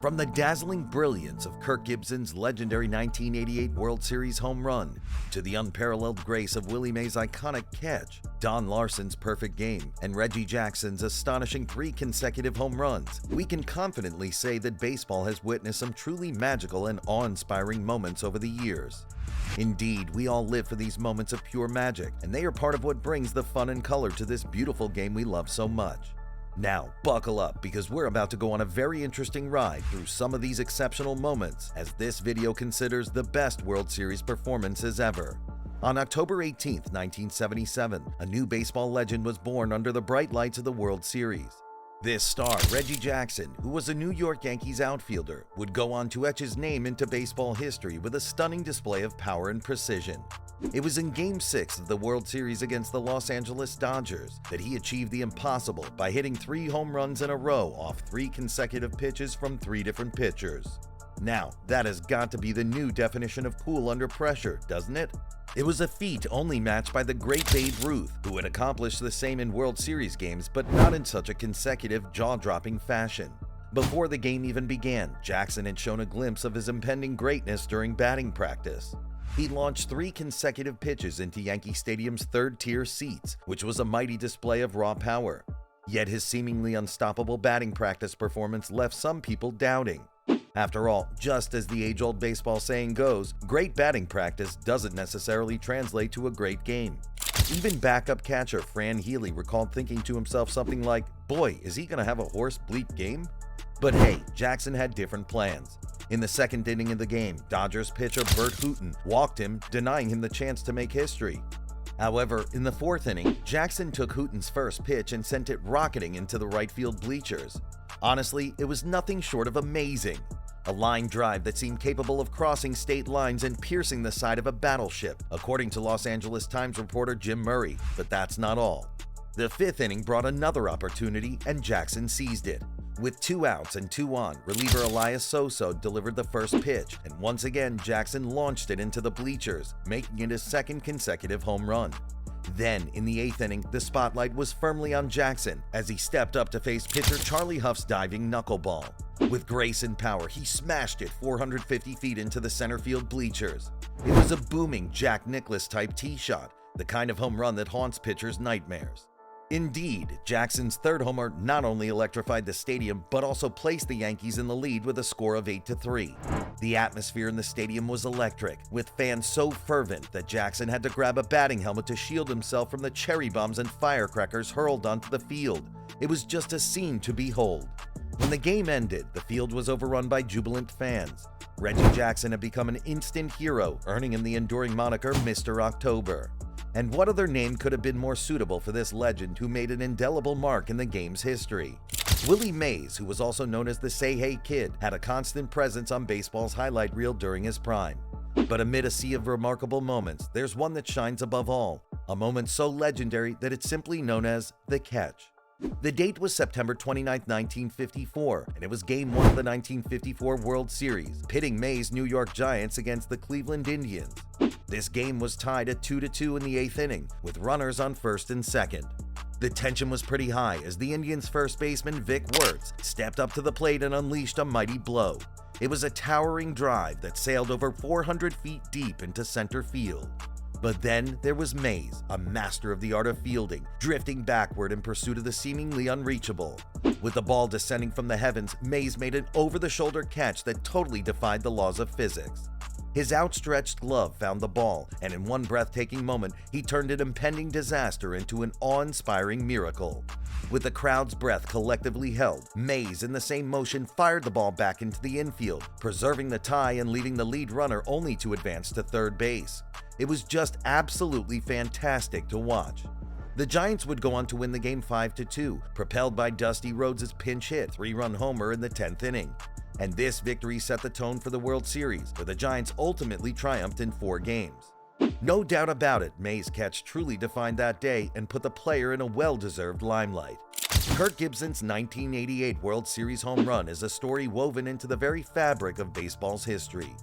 From the dazzling brilliance of Kirk Gibson's legendary 1988 World Series home run to the unparalleled grace of Willie Mays' iconic catch, Don Larsen's perfect game, and Reggie Jackson's astonishing 3 consecutive home runs, we can confidently say that baseball has witnessed some truly magical and awe-inspiring moments over the years. Indeed, we all live for these moments of pure magic, and they are part of what brings the fun and color to this beautiful game we love so much. Now, buckle up because we're about to go on a very interesting ride through some of these exceptional moments as this video considers the best World Series performances ever. On October 18, 1977, a new baseball legend was born under the bright lights of the World Series. This star, Reggie Jackson, who was a New York Yankees outfielder, would go on to etch his name into baseball history with a stunning display of power and precision. It was in Game 6 of the World Series against the Los Angeles Dodgers that he achieved the impossible by hitting 3 home runs in a row off 3 consecutive pitches from 3 different pitchers. Now, that has got to be the new definition of cool under pressure, doesn't it? It was a feat only matched by the great Babe Ruth, who had accomplished the same in World Series games, but not in such a consecutive, jaw-dropping fashion. Before the game even began, Jackson had shown a glimpse of his impending greatness during batting practice. He launched 3 consecutive pitches into Yankee Stadium's third-tier seats, which was a mighty display of raw power. Yet his seemingly unstoppable batting practice performance left some people doubting. After all, just as the age-old baseball saying goes, great batting practice doesn't necessarily translate to a great game. Even backup catcher Fran Healy recalled thinking to himself something like, "Boy, is he gonna have a horse bleep game?" But hey, Jackson had different plans. In the second inning of the game, Dodgers pitcher Bert Hooton walked him, denying him the chance to make history. However, in the 4th inning, Jackson took Hooton's first pitch and sent it rocketing into the right field bleachers. Honestly, it was nothing short of amazing. A line drive that seemed capable of crossing state lines and piercing the side of a battleship, according to Los Angeles Times reporter Jim Murray, but that's not all. The 5th inning brought another opportunity, and Jackson seized it. With 2 outs and 2 on, reliever Elias Soso delivered the first pitch, and once again Jackson launched it into the bleachers, making it his 2nd consecutive home run. Then, in the 8th inning, the spotlight was firmly on Jackson as he stepped up to face pitcher Charlie Huff's diving knuckleball. With grace and power, he smashed it 450 feet into the center field bleachers. It was a booming Jack Nicklaus-type tee shot, the kind of home run that haunts pitchers' nightmares. Indeed, Jackson's 3rd homer not only electrified the stadium, but also placed the Yankees in the lead with a score of 8-3. The atmosphere in the stadium was electric, with fans so fervent that Jackson had to grab a batting helmet to shield himself from the cherry bombs and firecrackers hurled onto the field. It was just a scene to behold. When the game ended, the field was overrun by jubilant fans. Reggie Jackson had become an instant hero, earning him the enduring moniker Mr. October. And what other name could have been more suitable for this legend who made an indelible mark in the game's history? Willie Mays, who was also known as the Say Hey Kid, had a constant presence on baseball's highlight reel during his prime. But amid a sea of remarkable moments, there's one that shines above all, a moment so legendary that it's simply known as the catch. The date was September 29, 1954, and it was Game 1 of the 1954 World Series, pitting Mays' New York Giants against the Cleveland Indians. This game was tied at 2-2 in the 8th inning, with runners on 1st and 2nd. The tension was pretty high as the Indians' first baseman Vic Wertz stepped up to the plate and unleashed a mighty blow. It was a towering drive that sailed over 400 feet deep into center field. But then there was Mays, a master of the art of fielding, drifting backward in pursuit of the seemingly unreachable. With the ball descending from the heavens, Mays made an over-the-shoulder catch that totally defied the laws of physics. His outstretched glove found the ball, and in one breathtaking moment, he turned an impending disaster into an awe-inspiring miracle. With the crowd's breath collectively held, Mays, in the same motion, fired the ball back into the infield, preserving the tie and leaving the lead runner only to advance to 3rd base. It was just absolutely fantastic to watch. The Giants would go on to win the game 5-2, propelled by Dusty Rhodes' pinch hit 3-run homer in the 10th inning. And this victory set the tone for the World Series, where the Giants ultimately triumphed in 4 games. No doubt about it, Mays' catch truly defined that day and put the player in a well-deserved limelight. Kirk Gibson's 1988 World Series home run is a story woven into the very fabric of baseball's history.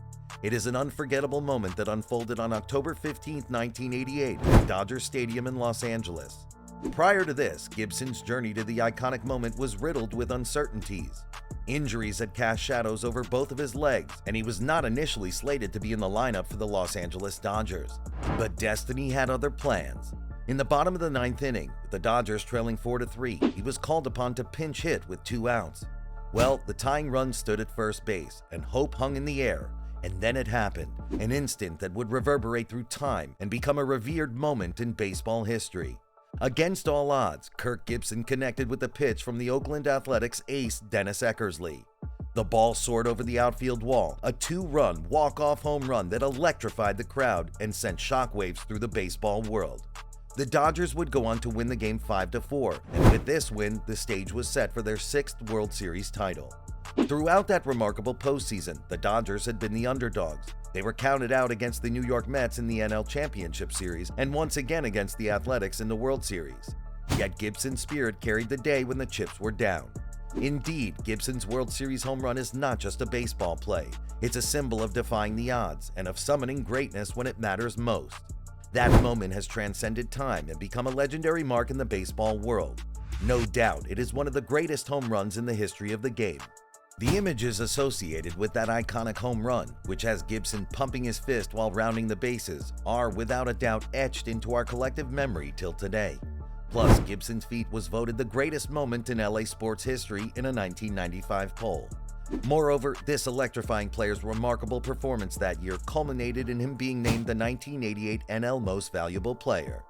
It is an unforgettable moment that unfolded on October 15, 1988, at Dodger Stadium in Los Angeles. Prior to this, Gibson's journey to the iconic moment was riddled with uncertainties. Injuries had cast shadows over both of his legs, and he was not initially slated to be in the lineup for the Los Angeles Dodgers. But destiny had other plans. In the bottom of the ninth inning, with the Dodgers trailing 4-3, he was called upon to pinch hit with 2 outs. Well, the tying run stood at first base, and hope hung in the air. And then it happened, an instant that would reverberate through time and become a revered moment in baseball history. Against all odds, Kirk Gibson connected with the pitch from the Oakland Athletics ace Dennis Eckersley. The ball soared over the outfield wall, a 2-run walk-off home run that electrified the crowd and sent shockwaves through the baseball world. The Dodgers would go on to win the game 5-4, and with this win, the stage was set for their 6th World Series title. Throughout that remarkable postseason, the Dodgers had been the underdogs. They were counted out against the New York Mets in the NL Championship Series and once again against the Athletics in the World Series. Yet Gibson's spirit carried the day when the chips were down. Indeed, Gibson's World Series home run is not just a baseball play. It's a symbol of defying the odds and of summoning greatness when it matters most. That moment has transcended time and become a legendary mark in the baseball world. No doubt, it is one of the greatest home runs in the history of the game. The images associated with that iconic home run, which has Gibson pumping his fist while rounding the bases, are without a doubt etched into our collective memory till today. Plus, Gibson's feat was voted the greatest moment in LA sports history in a 1995 poll. Moreover, this electrifying player's remarkable performance that year culminated in him being named the 1988 NL Most Valuable Player.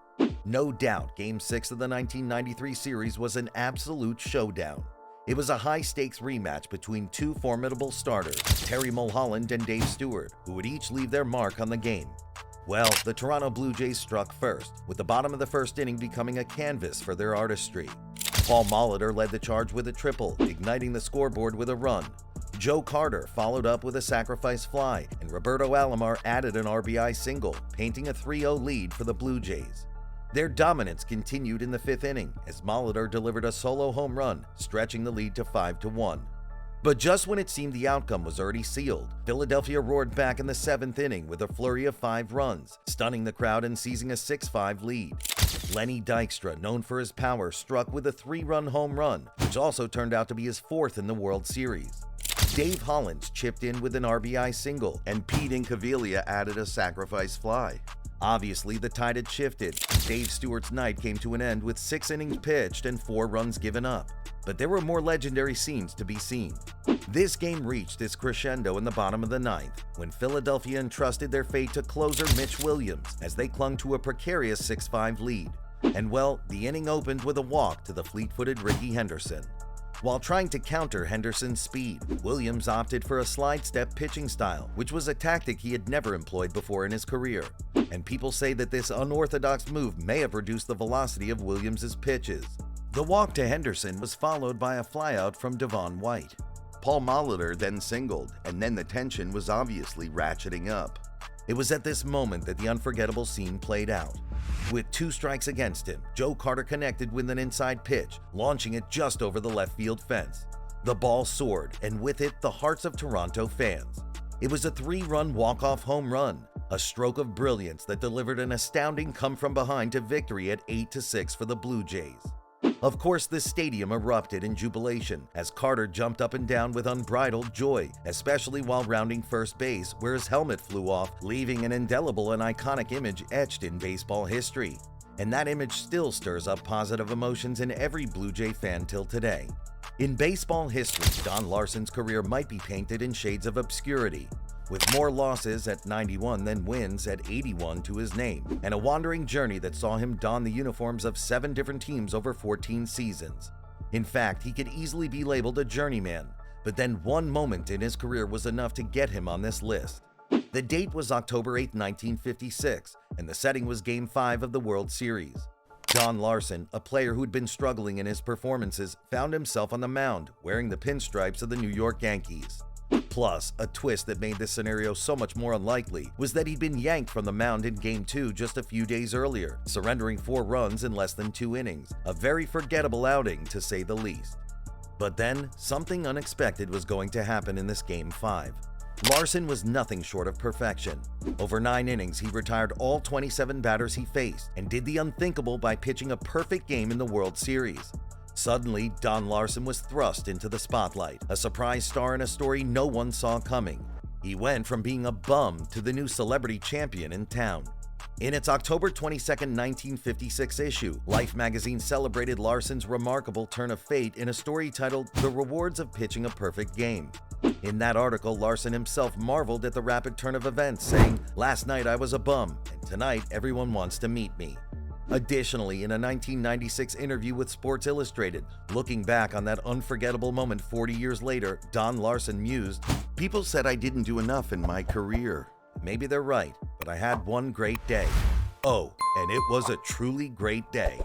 No doubt, Game 6 of the 1993 series was an absolute showdown. It was a high-stakes rematch between 2 formidable starters, Terry Mulholland and Dave Stewart, who would each leave their mark on the game. Well, the Toronto Blue Jays struck first, with the bottom of the first inning becoming a canvas for their artistry. Paul Molitor led the charge with a triple, igniting the scoreboard with a run. Joe Carter followed up with a sacrifice fly, and Roberto Alomar added an RBI single, painting a 3-0 lead for the Blue Jays. Their dominance continued in the 5th inning as Molitor delivered a solo home run, stretching the lead to 5-1. But just when it seemed the outcome was already sealed, Philadelphia roared back in the 7th inning with a flurry of 5 runs, stunning the crowd and seizing a 6-5 lead. Lenny Dykstra, known for his power, struck with a 3-run home run, which also turned out to be his 4th in the World Series. Dave Hollins chipped in with an RBI single, and Pete Incaviglia added a sacrifice fly. Obviously, the tide had shifted. Dave Stewart's night came to an end with 6 innings pitched and 4 runs given up. But there were more legendary scenes to be seen. This game reached its crescendo in the bottom of the 9th, when Philadelphia entrusted their fate to closer Mitch Williams as they clung to a precarious 6-5 lead. And well, the inning opened with a walk to the fleet-footed Rickey Henderson. While trying to counter Henderson's speed, Williams opted for a slide-step pitching style, which was a tactic he had never employed before in his career. And people say that this unorthodox move may have reduced the velocity of Williams's pitches. The walk to Henderson was followed by a flyout from Devon White. Paul Molitor then singled, and then the tension was obviously ratcheting up. It was at this moment that the unforgettable scene played out. With 2 strikes against him, Joe Carter connected with an inside pitch, launching it just over the left field fence. The ball soared, and with it, the hearts of Toronto fans. It was a 3-run walk-off home run, a stroke of brilliance that delivered an astounding come-from-behind to victory at 8-6 for the Blue Jays. Of course, the stadium erupted in jubilation as Carter jumped up and down with unbridled joy, especially while rounding first base, where his helmet flew off, leaving an indelible and iconic image etched in baseball history. And that image still stirs up positive emotions in every Blue Jay fan till today. In baseball history, Don Larsen's career might be painted in shades of obscurity, with more losses at 91 than wins at 81 to his name, and a wandering journey that saw him don the uniforms of 7 different teams over 14 seasons. In fact, he could easily be labeled a journeyman, but then one moment in his career was enough to get him on this list. The date was October 8, 1956, and the setting was Game 5 of the World Series. Don Larsen, a player who had been struggling in his performances, found himself on the mound, wearing the pinstripes of the New York Yankees. Plus, a twist that made this scenario so much more unlikely was that he'd been yanked from the mound in Game 2 just a few days earlier, surrendering 4 runs in less than 2 innings, a very forgettable outing to say the least. But then, something unexpected was going to happen in this Game 5. Larsen was nothing short of perfection. Over 9 innings, he retired all 27 batters he faced and did the unthinkable by pitching a perfect game in the World Series. Suddenly, Don Larsen was thrust into the spotlight, a surprise star in a story no one saw coming. He went from being a bum to the new celebrity champion in town. In its October 22, 1956 issue, Life magazine celebrated Larsen's remarkable turn of fate in a story titled "The Rewards of Pitching a Perfect Game." In that article, Larsen himself marveled at the rapid turn of events, saying, "Last night I was a bum, and tonight everyone wants to meet me." Additionally, in a 1996 interview with Sports Illustrated, looking back on that unforgettable moment 40 years later, Don Larsen mused, "People said I didn't do enough in my career. Maybe they're right, but I had one great day. Oh, and it was a truly great day."